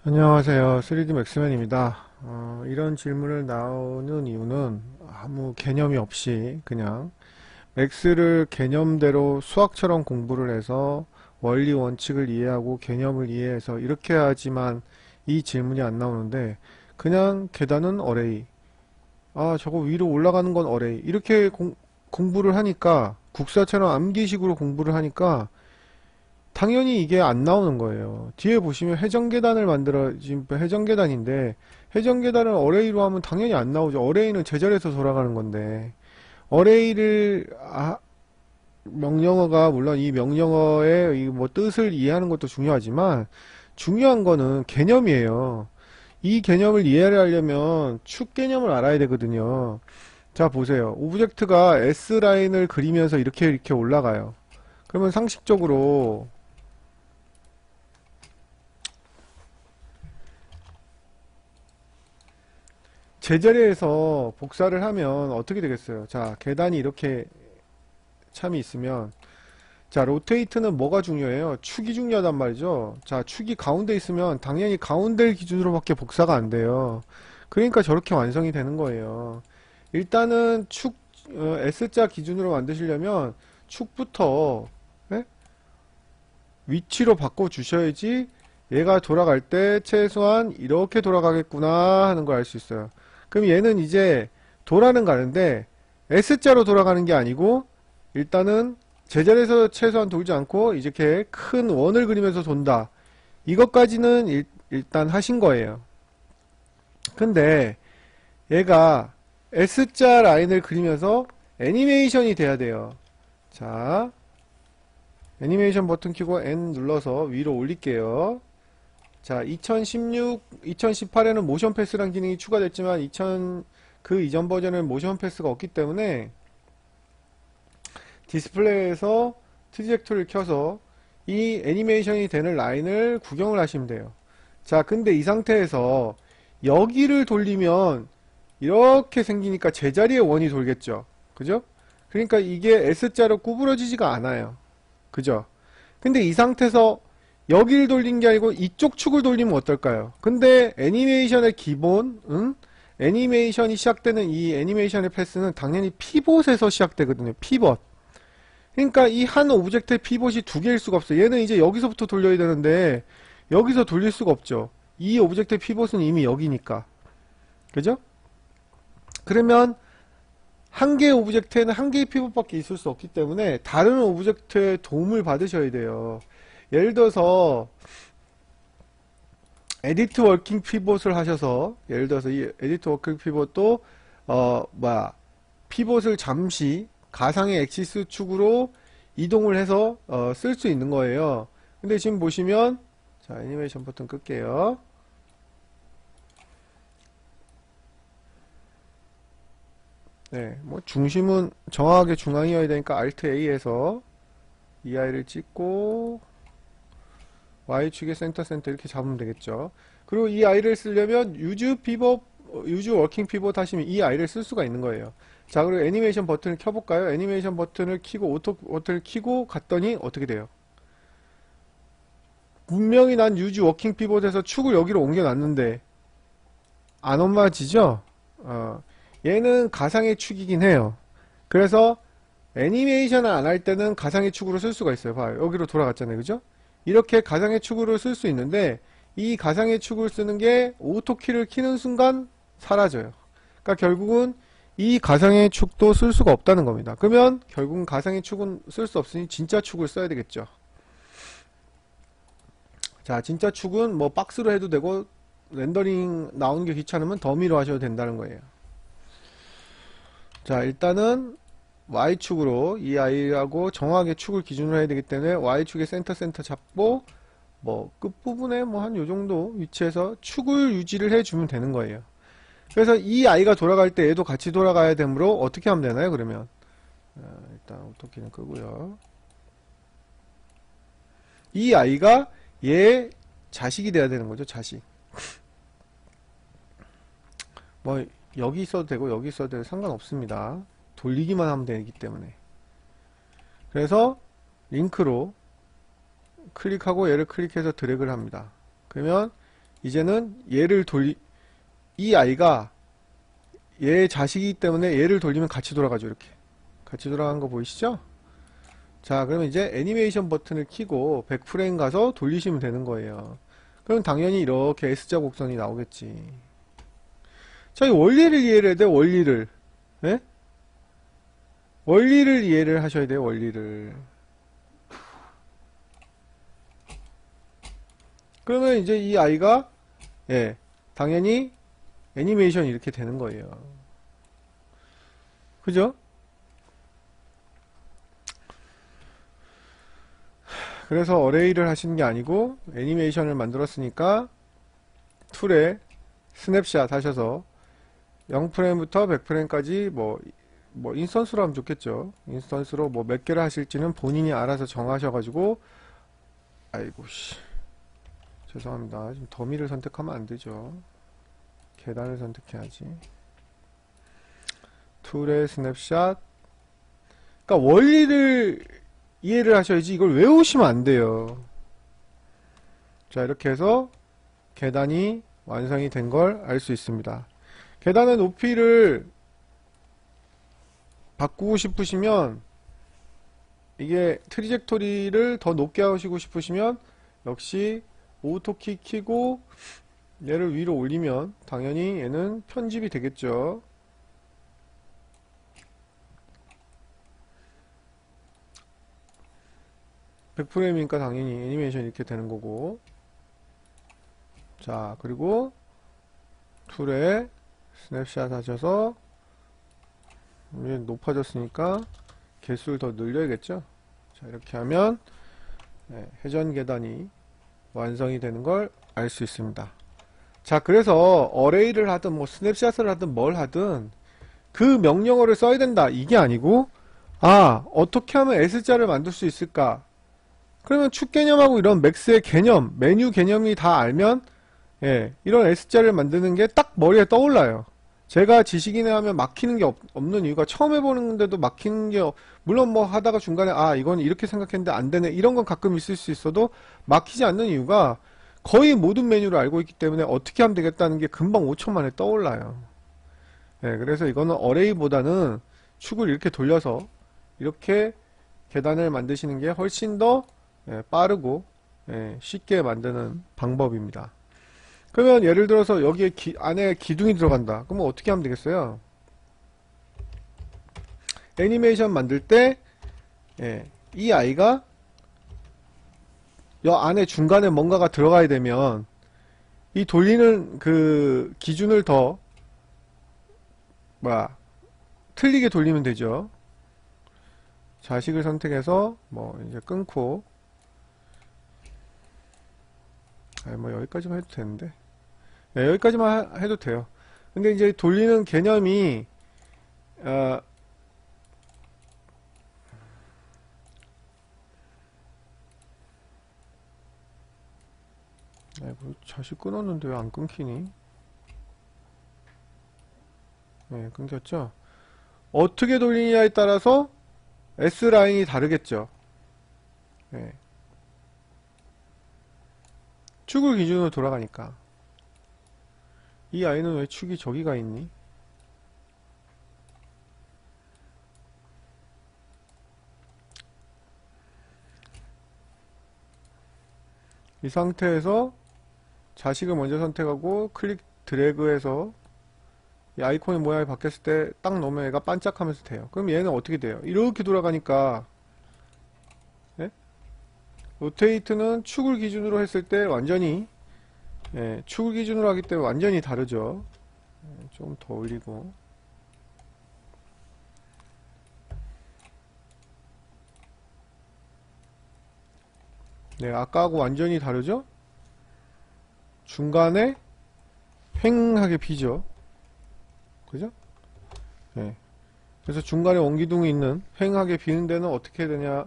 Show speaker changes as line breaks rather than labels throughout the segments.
안녕하세요. 3D 맥스맨입니다. 이런 질문을 나오는 이유는 아무 개념이 없이 그냥 맥스를 개념대로 수학처럼 공부를 해서 원리 원칙을 이해하고 개념을 이해해서 이렇게 해야지만 이 질문이 안 나오는데 그냥 계단은 어레이, 저거 위로 올라가는 건 어레이 이렇게 공부를 하니까 국사처럼 암기식으로 공부를 하니까 당연히 이게 안 나오는 거예요. 뒤에 보시면 회전계단을 만들어, 지금 회전계단인데, 회전계단을 어레이로 하면 당연히 안 나오죠. 어레이는 제자리에서 돌아가는 건데, 어레이를, 명령어가, 물론 이 명령어의 이 뭐 뜻을 이해하는 것도 중요하지만, 중요한 거는 개념이에요. 이 개념을 이해하려면 축 개념을 알아야 되거든요. 자, 보세요. 오브젝트가 S라인을 그리면서 이렇게 올라가요. 그러면 상식적으로, 제자리에서 복사를 하면 어떻게 되겠어요? 자, 계단이 이렇게 참이 있으면, 자, 로테이트는 뭐가 중요해요? 축이 중요하단 말이죠. 자, 축이 가운데 있으면 당연히 가운데를 기준으로밖에 복사가 안 돼요. 그러니까 저렇게 완성이 되는 거예요. 일단은 S자 기준으로 만드시려면 축부터 예? 위치로 바꿔 주셔야지 얘가 돌아갈 때 최소한 이렇게 돌아가겠구나 하는 걸 알 수 있어요. 그럼 얘는 이제 돌아는 가는데 S자로 돌아가는 게 아니고 일단은 제자리에서 최소한 돌지 않고 이렇게 큰 원을 그리면서 돈다. 이것까지는 일단 하신 거예요. 근데 얘가 S자 라인을 그리면서 애니메이션이 돼야 돼요. 자, 애니메이션 버튼 키고 N 눌러서 위로 올릴게요. 자, 2018에는 모션 패스란 기능이 추가됐지만 그 이전 버전은 모션 패스가 없기 때문에 디스플레이에서 트리젝토리를 켜서 이 애니메이션이 되는 라인을 구경을 하시면 돼요. 자, 근데 이 상태에서 여기를 돌리면 이렇게 생기니까 제자리에 원이 돌겠죠. 그죠? 그러니까 이게 S자로 구부러지지가 않아요. 그죠? 근데 이 상태에서 여기를 돌린 게 아니고 이쪽 축을 돌리면 어떨까요? 근데 애니메이션의 기본, 애니메이션이 시작되는 이 애니메이션의 패스는 당연히 피봇에서 시작되거든요. 피벗. 그러니까 이 한 오브젝트의 피봇이 두 개일 수가 없어요. 얘는 이제 여기서부터 돌려야 되는데 여기서 돌릴 수가 없죠. 이 오브젝트의 피봇은 이미 여기니까. 그죠? 그러면 한 개의 오브젝트에는 한 개의 피봇밖에 있을 수 없기 때문에 다른 오브젝트의 도움을 받으셔야 돼요. 예를 들어서 에디트 워킹 피봇을 하셔서 예를 들어서 이 에디트 워킹 피봇도 피봇을 잠시 가상의 엑시스 축으로 이동을 해서 쓸 수 있는 거예요. 근데 지금 보시면 자, 애니메이션 버튼 끌게요. 네, 뭐 중심은 정확하게 중앙이어야 되니까 Alt A에서 이 아이를 찍고 Y축에 센터 이렇게 잡으면 되겠죠. 그리고 이 아이를 쓰려면 유즈 워킹 피벗 하시면 이 아이를 쓸 수가 있는 거예요. 자, 그리고 애니메이션 버튼을 켜볼까요? 애니메이션 버튼을 키고 오토 버튼을 키고 갔더니 어떻게 돼요? 분명히 난 유즈 워킹 피벗에서 축을 여기로 옮겨놨는데 안 옮아지죠? 얘는 가상의 축이긴 해요. 그래서 애니메이션을 안 할 때는 가상의 축으로 쓸 수가 있어요. 봐요. 여기로 돌아갔잖아요. 그죠? 이렇게 가상의 축으로 쓸 수 있는데 이 가상의 축을 쓰는 게 오토키를 키는 순간 사라져요. 그러니까 결국은 이 가상의 축도 쓸 수가 없다는 겁니다. 그러면 결국은 가상의 축은 쓸 수 없으니 진짜 축을 써야 되겠죠. 자, 진짜 축은 뭐 박스로 해도 되고 렌더링 나오는 게 귀찮으면 더미로 하셔도 된다는 거예요. 자, 일단은 Y축으로 이 아이하고 정확하게 축을 기준으로 해야 되기 때문에 Y축의 센터 잡고 뭐 끝부분에 뭐 한 요정도 위치에서 축을 유지를 해주면 되는 거예요. 그래서 이 아이가 돌아갈 때 얘도 같이 돌아가야 되므로 어떻게 하면 되나요? 그러면 일단 오토키는 끄고요. 이 아이가 얘 자식이 돼야 되는 거죠. 자식. 뭐 여기 있어도 되고 여기 있어도 되고 상관없습니다. 돌리기만 하면 되기 때문에. 그래서 링크로 클릭하고 얘를 클릭해서 드래그를 합니다. 그러면 이제는 이 아이가 얘의 자식이기 때문에 얘를 돌리면 같이 돌아가죠. 이렇게 같이 돌아가는 거 보이시죠? 자, 그러면 이제 애니메이션 버튼을 켜고 백프레임 가서 돌리시면 되는 거예요. 그럼 당연히 이렇게 S자 곡선이 나오겠지. 자, 이 원리를 이해를 해야 돼. 원리를. 예? 원리를 이해를 하셔야 돼요. 원리를. 그러면 이제 이 아이가 당연히 애니메이션이 이렇게 되는 거예요. 그죠? 그래서 어레이를 하시는 게 아니고 애니메이션을 만들었으니까 툴에 스냅샷 하셔서 0프레임부터 100프레임까지 뭐 인스턴스로 하면 좋겠죠. 인스턴스로 뭐 몇 개를 하실지는 본인이 알아서 정하셔가지고 아이고 씨 죄송합니다. 지금 더미를 선택하면 안 되죠. 계단을 선택해야지. 툴의 스냅샷. 그러니까 원리를 이해를 하셔야지 이걸 외우시면 안 돼요. 자, 이렇게 해서 계단이 완성이 된 걸 알 수 있습니다. 계단의 높이를 바꾸고 싶으시면 이게 트리젝토리를 더 높게 하시고 싶으시면 역시 오토키 키고 얘를 위로 올리면 당연히 얘는 편집이 되겠죠. 백프레임이니까 당연히 애니메이션 이렇게 되는 거고. 자, 그리고 툴에 스냅샷 하셔서 높아졌으니까 개수를 더 늘려야겠죠. 자, 이렇게 하면 회전 계단이 완성이 되는 걸 알 수 있습니다. 자, 그래서 어레이를 하든 뭐 스냅샷을 하든 뭘 하든 그 명령어를 써야 된다 이게 아니고, 아, 어떻게 하면 S자를 만들 수 있을까? 그러면 축 개념하고 이런 맥스의 개념, 메뉴 개념이 다 알면 이런 S자를 만드는 게 딱 머리에 떠올라요. 제가 지식인에 하면 막히는 게 없는 이유가 처음 해보는데도 막히는 게 물론 뭐 하다가 중간에 아 이건 이렇게 생각했는데 안 되네 이런 건 가끔 있을 수 있어도 막히지 않는 이유가 거의 모든 메뉴를 알고 있기 때문에 어떻게 하면 되겠다는 게 금방 5초 만에 떠올라요. 그래서 이거는 어레이보다는 축을 이렇게 돌려서 이렇게 계단을 만드시는 게 훨씬 더 빠르고 쉽게 만드는 방법입니다. 그러면 예를 들어서 여기에 안에 기둥이 들어간다. 그러면 어떻게 하면 되겠어요? 애니메이션 만들 때 이 아이가 여 안에 중간에 뭔가가 들어가야 되면 이 돌리는 그 기준을 더 틀리게 돌리면 되죠. 자식을 선택해서 뭐 이제 끊고 뭐 여기까지만 해도 되는데 여기까지만 해도 돼요. 근데 이제 돌리는 개념이 자식 끊었는데 왜 안 끊기니? 끊겼죠? 어떻게 돌리냐에 따라서 S라인이 다르겠죠. 축을 기준으로 돌아가니까. 이 아이는 왜 축이 저기가 있니? 이 상태에서 자식을 먼저 선택하고 클릭 드래그해서 이 아이콘의 모양이 바뀌었을 때 딱 놓으면 얘가 반짝하면서 돼요. 그럼 얘는 어떻게 돼요? 이렇게 돌아가니까 로테이트는 축을 기준으로 했을 때 완전히 축을 기준으로 하기 때문에 완전히 다르죠. 좀 더 올리고 아까하고 완전히 다르죠? 중간에 횡하게 비죠. 그죠? 그래서 중간에 원기둥이 있는 횡하게 비는 데는 어떻게 해야 되냐?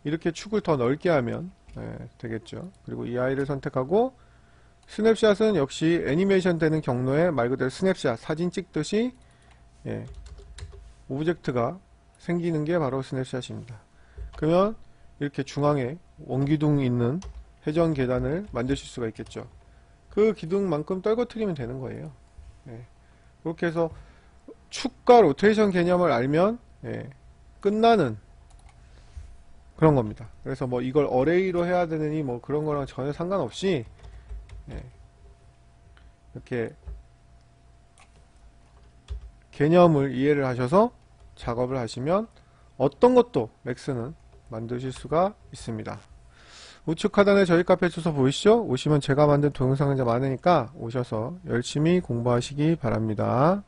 이렇게 축을 더 넓게 하면 되겠죠. 그리고 이 아이를 선택하고 스냅샷은 역시 애니메이션 되는 경로에 말 그대로 스냅샷 사진 찍듯이 오브젝트가 생기는 게 바로 스냅샷입니다. 그러면 이렇게 중앙에 원기둥이 있는 회전 계단을 만드실 수가 있겠죠. 그 기둥만큼 떨궈트리면 되는 거예요. 예. 그렇게 해서 축과 로테이션 개념을 알면 예, 끝나는 그런 겁니다. 그래서 뭐 이걸 어레이로 해야 되느니 뭐 그런 거랑 전혀 상관없이 예, 이렇게 개념을 이해를 하셔서 작업을 하시면 어떤 것도 맥스는 만드실 수가 있습니다. 우측 하단에 저희 카페 주소 보이시죠? 오시면 제가 만든 동영상 이 많으니까 오셔서 열심히 공부하시기 바랍니다.